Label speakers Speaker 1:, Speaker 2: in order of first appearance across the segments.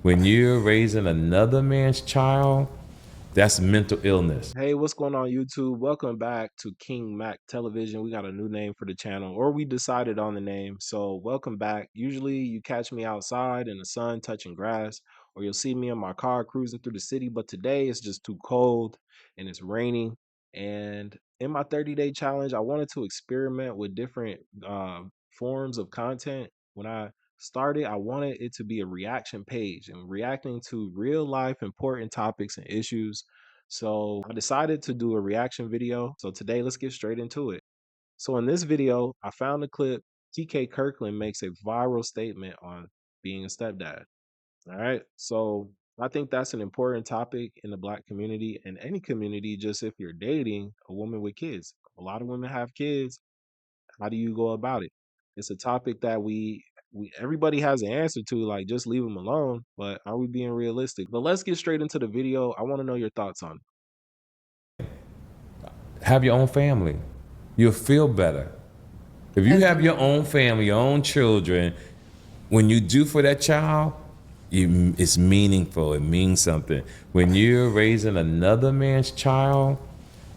Speaker 1: When you're raising another man's child, that's mental illness.
Speaker 2: Hey, what's going on YouTube? Welcome back to King Mac Television. We got a new name for the channel, or we decided on the name. So welcome back. Usually you catch me outside in the sun touching grass, or you'll see me in my car cruising through the city. But today it's just too cold and it's raining. And in my 30-day challenge, I wanted to experiment with different forms of content. When I started, I wanted it to be a reaction page and reacting to real life important topics and issues. So I decided to do a reaction video. So today, let's get straight into it. So in this video, I found a clip. TK Kirkland makes a viral statement on being a stepdad. All right. So I think that's an important topic in the Black community and any community, just if you're dating a woman with kids. A lot of women have kids. How do you go about it? It's a topic that we everybody has an answer to, like just leave them alone. But are we being realistic? But let's get straight into the video. I want to know your thoughts on it.
Speaker 1: Have your own family. You'll feel better. If you have your own family, your own children, when you do for that child, it's meaningful. It means something. When you're raising another man's child,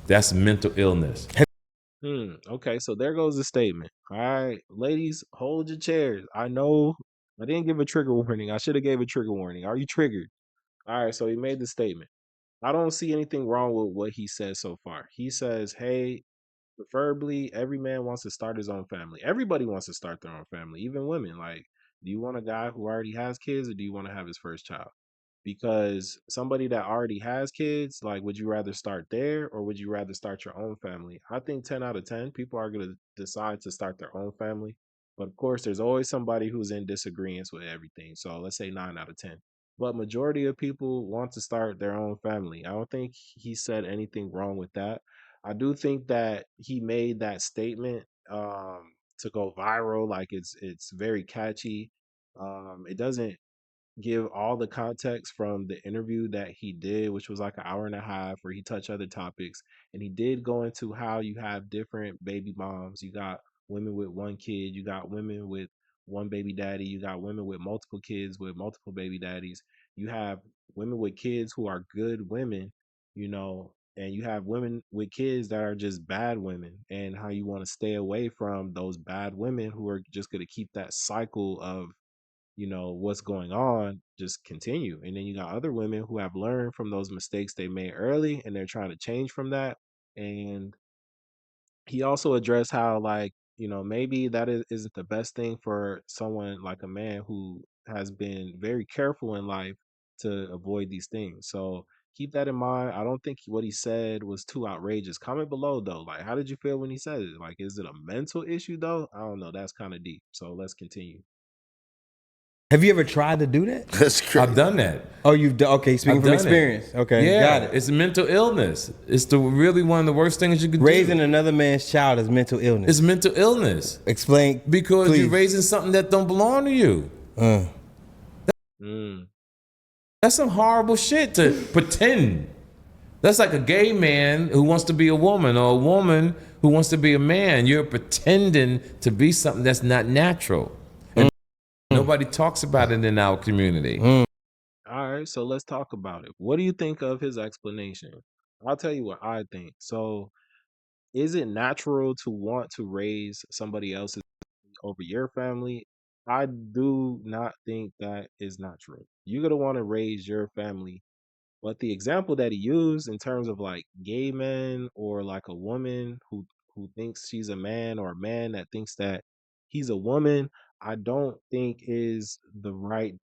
Speaker 1: that's mental illness.
Speaker 2: Okay, so there goes the statement. All right, ladies, hold your chairs. I know I didn't give a trigger warning. I should have gave a trigger warning. Are you triggered? All right, so he made the statement. I don't see anything wrong with what he says so far. He says, "Hey, preferably every man wants to start his own family. Everybody wants to start their own family, even women. Like, do you want a guy who already has kids or do you want to have his first child? Because somebody that already has kids, like, would you rather start there or would you rather start your own family? I think 10 out of 10 people are going to decide to start their own family. But of course, there's always somebody who's in disagreement with everything. So let's say 9 out of 10. But majority of people want to start their own family. I don't think he said anything wrong with that. I do think that he made that statement to go viral. Like it's very catchy. It doesn't give all the context from the interview that he did, which was like an hour and a half, where he touched other topics. And he did go into how you have different baby moms. You got women with one kid, you got women with one baby daddy, you got women with multiple kids with multiple baby daddies, you have women with kids who are good women, and you have women with kids that are just bad women, and how you want to stay away from those bad women who are just going to keep that cycle of what's going on just continue. And then you got other women who have learned from those mistakes they made early and they're trying to change from that. And he also addressed how, like, maybe isn't the best thing for someone like a man who has been very careful in life to avoid these things. So keep that in mind. I don't think what he said was too outrageous. Comment below though, like, how did you feel when he said it? Like, is it a mental issue though? I don't know, that's kind of deep. So let's continue.
Speaker 3: Have you ever tried to do that?
Speaker 4: That's crazy.
Speaker 1: I've done that.
Speaker 3: Oh, you've done. Okay, speaking
Speaker 1: I've
Speaker 3: from
Speaker 1: done
Speaker 3: experience.
Speaker 1: it.
Speaker 3: Okay,
Speaker 1: Yeah,
Speaker 3: got it.
Speaker 1: it's mental illness. It's really one of the worst things you could
Speaker 3: Raising
Speaker 1: do.
Speaker 3: another man's child is mental illness.
Speaker 1: It's mental illness
Speaker 3: Explain.
Speaker 1: because
Speaker 3: please.
Speaker 1: you're raising something that don't belong to you.
Speaker 2: Mm.
Speaker 1: That's some horrible shit to pretend. That's like a gay man who wants to be a woman or a woman who wants to be a man. You're pretending to be something that's not natural. And nobody talks about it in our community.
Speaker 2: All right, so let's talk about it. What do you think of his explanation? I'll tell you what I think. So, is it natural to want to raise somebody else's over your family? I do not think that is natural. You're going to want to raise your family. But the example that he used in terms of like gay men or like a woman who thinks she's a man, or a man that thinks that he's a woman, I don't think is the right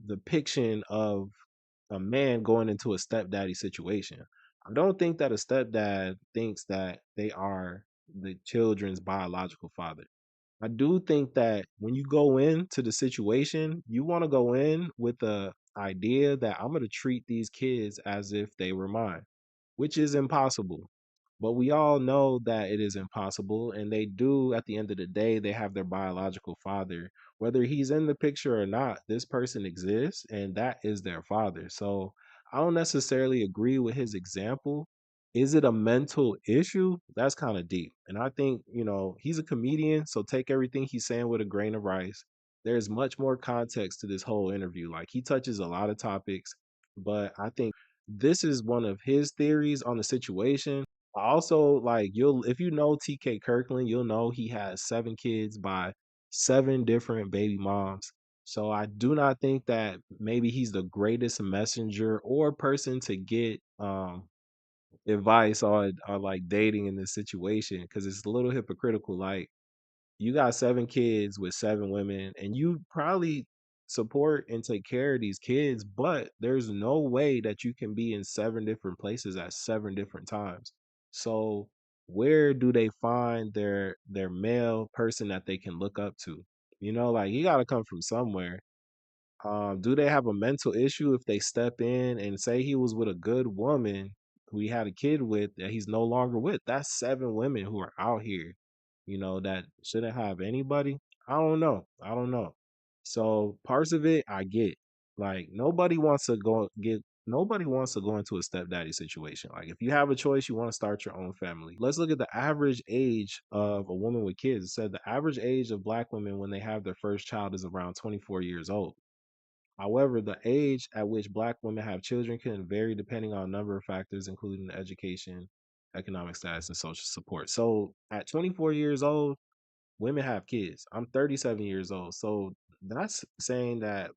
Speaker 2: depiction of a man going into a stepdaddy situation. I don't think that a stepdad thinks that they are the children's biological father. I do think that when you go into the situation, you want to go in with the idea that I'm going to treat these kids as if they were mine, which is impossible. But we all know that it is impossible. And they do, at the end of the day, they have their biological father. Whether he's in the picture or not, this person exists and that is their father. So I don't necessarily agree with his example. Is it a mental issue? That's kind of deep. And I think, he's a comedian. So take everything he's saying with a grain of rice. there's much more context to this whole interview. Like he touches a lot of topics, but I think this is one of his theories on the situation. Also, like you'll if you know TK Kirkland, you'll know he has 7 kids by 7 different baby moms. So I do not think that maybe he's the greatest messenger or person to get advice on like dating in this situation because it's a little hypocritical. Like you got 7 kids with 7 women, and you probably support and take care of these kids, but there's no way that you can be in 7 different places at 7 different times. So where do they find their male person that they can look up to? You know, like you got to come from somewhere. Do they have a mental issue if they step in and say he was with a good woman who he had a kid with that he's no longer with? That's 7 women who are out here, you know, that shouldn't have anybody. I don't know. I don't know. So parts of it I get. Like nobody wants to go into a stepdaddy situation. Like if you have a choice, you want to start your own family. Let's look at the average age of a woman with kids. It said the average age of black women when they have their first child is around 24 years old. However, the age at which Black women have children can vary depending on a number of factors, including education, economic status, and social support. So at 24 years old, women have kids. I'm 37 years old. So that's saying that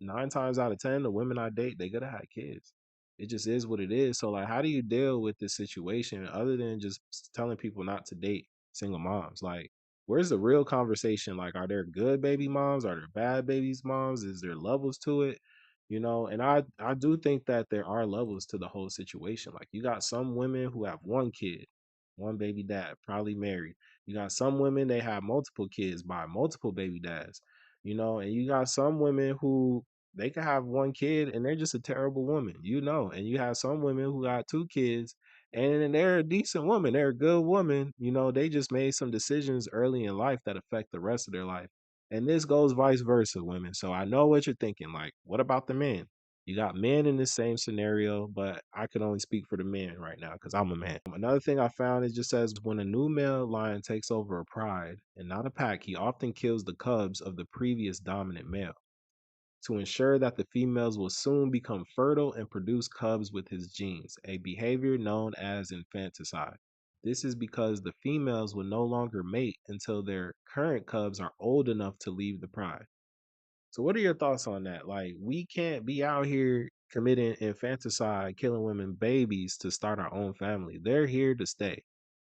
Speaker 2: 9 times out of 10, the women I date, they gotta have kids. It just is what it is. So like, how do you deal with this situation other than just telling people not to date single moms? Like, where's the real conversation? Like, are there good baby moms? Are there bad babies moms? Is there levels to it? You know, and I do think that there are levels to the whole situation. Like, you got some women who have 1 kid, 1 baby dad, probably married. You got some women they have multiple kids by multiple baby dads, you know, and you got some women who they can have 1 kid and they're just a terrible woman, you know, and you have some women who got 2 kids and they're a decent woman, they're a good woman, you know, they just made some decisions early in life that affect the rest of their life. And this goes vice versa, women. So I know what you're thinking. Like, what about the men? You got men in the same scenario, but I can only speak for the men right now because I'm a man. Another thing I found, it just says when a new male lion takes over a pride and not a pack, he often kills the cubs of the previous dominant male to ensure that the females will soon become fertile and produce cubs with his genes, a behavior known as infanticide. This is because the females will no longer mate until their current cubs are old enough to leave the pride. So what are your thoughts on that? Like we can't be out here committing infanticide, killing women babies to start our own family. They're here to stay.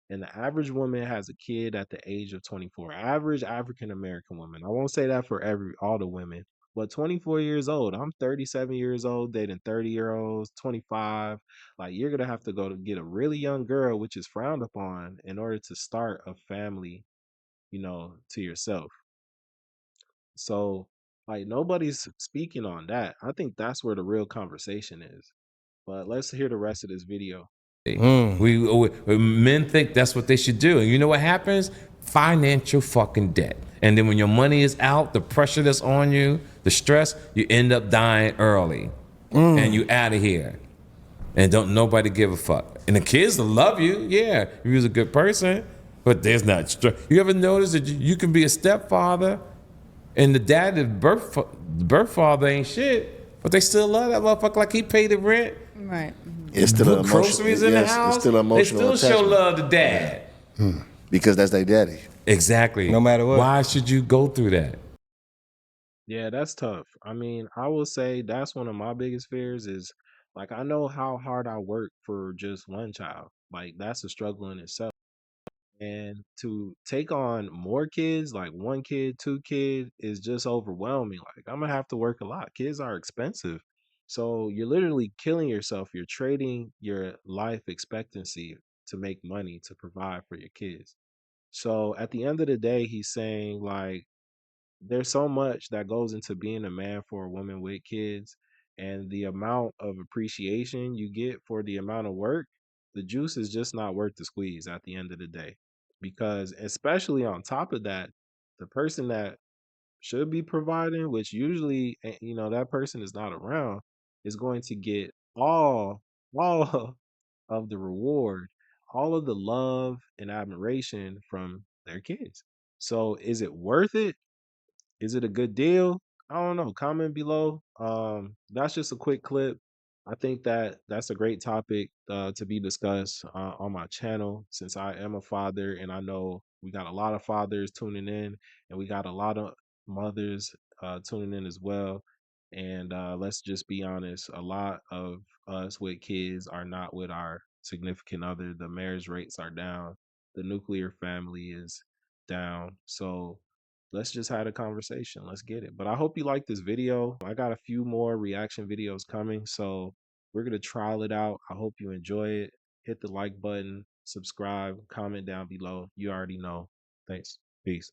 Speaker 2: And the average woman has a kid at the age of 24. Average African American woman. I won't say that for all the women, but 24 years old. I'm 37 years old, dating 30-year-olds, 25. Like you're gonna have to go to get a really young girl, which is frowned upon, in order to start a family, you know, to yourself. So, like, nobody's speaking on that. I think that's where the real conversation is. But let's hear the rest of this video.
Speaker 1: Men think that's what they should do. And you know what happens? Financial fucking debt. And then when your money is out, the pressure that's on you, the stress, you end up dying early. And you out of here. And don't nobody give a fuck. And the kids will love you, yeah, if you're a good person. But there's not stress. You ever notice that you can be a stepfather and the dad, the birth father ain't shit, but they still love that motherfucker like he paid the rent.
Speaker 4: Right.
Speaker 5: It's still
Speaker 1: Put
Speaker 5: an
Speaker 1: groceries in the
Speaker 5: yes,
Speaker 1: house.
Speaker 5: It's still an emotional
Speaker 1: they still show
Speaker 5: attachment.
Speaker 1: love to dad.
Speaker 5: Because that's their daddy.
Speaker 1: Exactly.
Speaker 3: No matter what.
Speaker 1: Why should you go through that?
Speaker 2: Yeah, that's tough. I mean, I will say that's one of my biggest fears is like I know how hard I work for just one child. Like that's a struggle in itself. And to take on more kids, like 1 kid, 2 kid, is just overwhelming. Like I'm gonna have to work a lot. Kids are expensive. So you're literally killing yourself. You're trading your life expectancy to make money to provide for your kids. So at the end of the day, he's saying like there's so much that goes into being a man for a woman with kids, and the amount of appreciation you get for the amount of work, the juice is just not worth the squeeze at the end of the day. Because especially on top of that, the person that should be providing, which usually you know that person is not around, is going to get all of the reward, all of the love and admiration from their kids. So is it worth it? Is it a good deal? I don't know. Comment below. That's just a quick clip. I think that that's a great topic to be discussed on my channel, since I am a father and I know we got a lot of fathers tuning in and we got a lot of mothers tuning in as well. And let's just be honest, a lot of us with kids are not with our significant other. The marriage rates are down. The nuclear family is down. So let's just have a conversation. Let's get it. But I hope you like this video. I got a few more reaction videos coming, so we're going to trial it out. I hope you enjoy it. Hit the like button, subscribe, comment down below. You already know. Thanks. Peace.